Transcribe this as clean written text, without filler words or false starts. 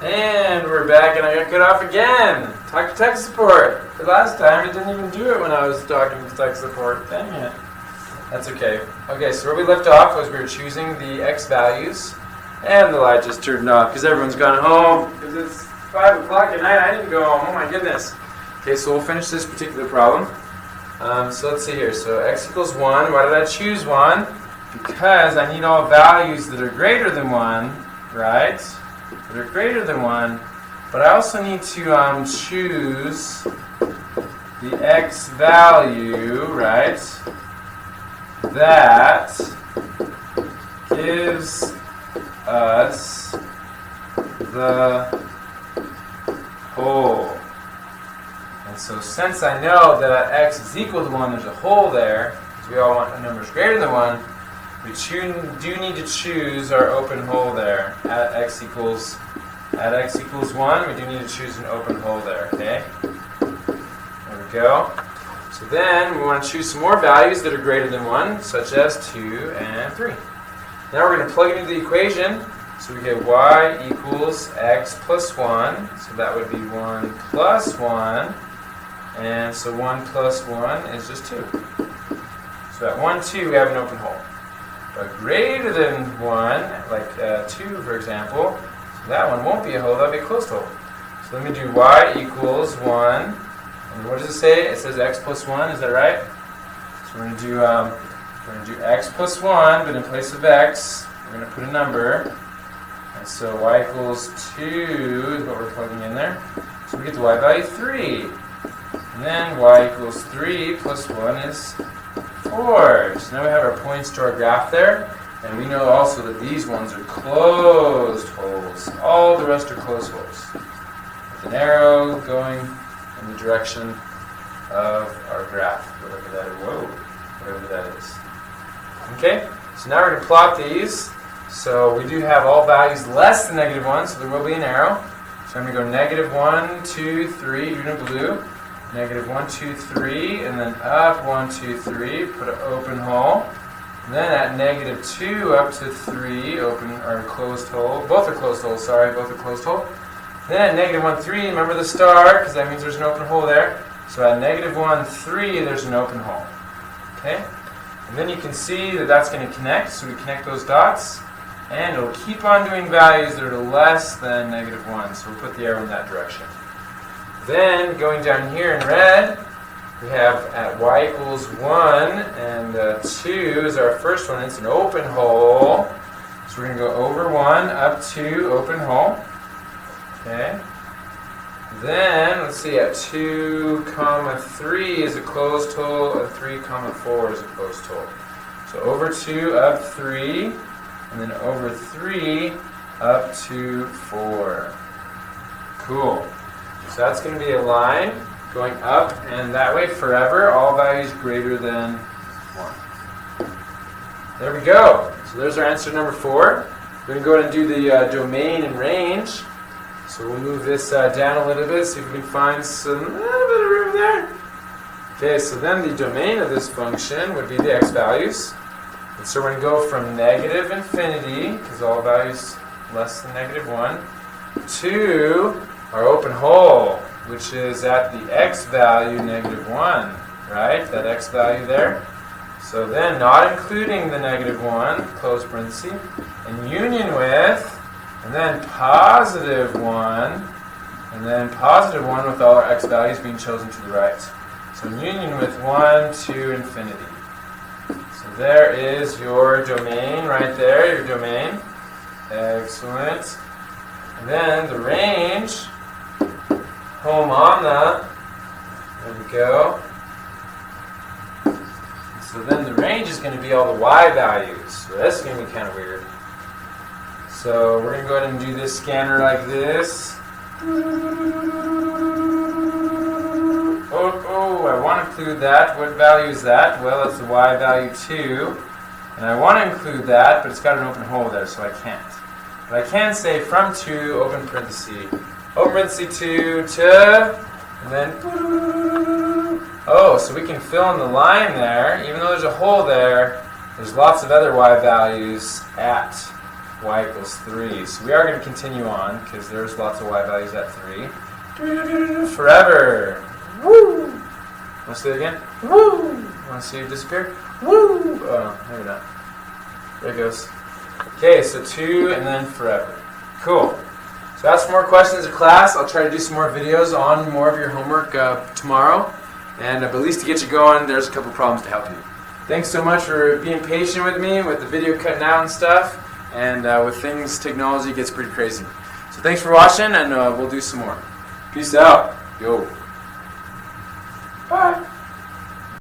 And we're back, and I got cut off again. Talk to tech support. The last time it didn't even do it when I was talking to tech support. Dang it. That's okay. Okay, so where we left off was we were choosing the x values, and the light just turned off because everyone's gone home because it's 5 o'clock at night. I didn't go home. Oh my goodness. Okay, so we'll finish this particular problem. So let's see here. So x equals 1. Why did I choose 1? Because I need all values that are greater than 1, right? That are greater than 1. But I also need to choose the x value, right, that gives us the whole. And so since I know that at x is equal to 1, there's a whole there, because we all want numbers greater than 1, we do need to choose our open hole there at x equals 1. We do need to choose an open hole there, okay? There we go. So then we want to choose some more values that are greater than 1, such as 2 and 3. Now we're going to plug it into the equation. So we get y equals x plus 1. So that would be 1 plus 1. And so 1 plus 1 is just 2. So at 1, 2, we have an open hole. But greater than 1, like 2 for example, so that one won't be a hole, that'll be a closed hole. So let me do y equals 1. And what does it say? It says x plus 1, is that right? So we're going to do x plus 1, but in place of x, we're going to put a number. And so y equals 2 is what we're plugging in there. So we get the y value 3. And then y equals 3 plus 1 is 4. So now we have our points to our graph there. And we know also that these ones are closed holes. All the rest are closed holes. With an arrow going in the direction of our graph. Whatever that is. Whoa. Whatever that is. Okay? So now we're going to plot these. So we do have all values less than -1, so there will be an arrow. So I'm going to go -1, 2, 3, even in blue. -1, 2, 3, and then up 1, 2, 3, put an open hole. And then at -2 up to 3, open or closed hole. Both are closed holes, sorry, both are closed hole. Then at -1, 3, remember the star, because that means there's an open hole there. So at -1, 3, there's an open hole. Okay? And then you can see that that's going to connect, so we connect those dots. And it'll keep on doing values that are less than -1, so we'll put the arrow in that direction. Then, going down here in red, we have at y equals 1, and 2 is our first one. It's an open hole. So we're going to go over 1, up 2, open hole. Okay. Then, let's see, at 2, 3 is a closed hole, and 3, 4 is a closed hole. So over 2, up 3, and then over 3, up to 4. Cool. So that's going to be a line going up and that way forever, all values greater than 1. There we go. So there's our answer number 4. We're going to go ahead and do the domain and range. So we'll move this down a little bit, see if we can find some little bit of room there. Okay, so then the domain of this function would be the x values. And so we're going to go from -infinity, because all values less than -1, to our open hole, which is at the x value -1, right? That x value there. So then not including the -1, close parenthesis, in union with, and then +1, and then +1 with all our x values being chosen to the right. So in union with 1 to infinity. So there is your domain right there, your domain. Excellent. And then the range, home on the, there we go. So then the range is going to be all the y values. So that's going to be kind of weird. So we're going to go ahead and do this scanner like this. Oh, I want to include that. What value is that? Well, it's the y value 2. And I want to include that, but it's got an open hole there, so I can't. But I can say from 2, open parenthesis. Open parenthesis 2 to, and then, oh, so we can fill in the line there. Even though there's a hole there, there's lots of other y values at y equals 3. So we are going to continue on because there's lots of y values at 3. Forever. Woo! Want to see it again? Woo! Want to see it disappear? Woo! Oh, maybe not. There it goes. Okay, so 2 and then forever. Cool. So ask more questions in class. I'll try to do some more videos on more of your homework tomorrow. And at least to get you going, there's a couple problems to help you. Thanks so much for being patient with me, with the video cutting out and stuff. And with things, technology gets pretty crazy. So thanks for watching, and we'll do some more. Peace out. Yo. Bye.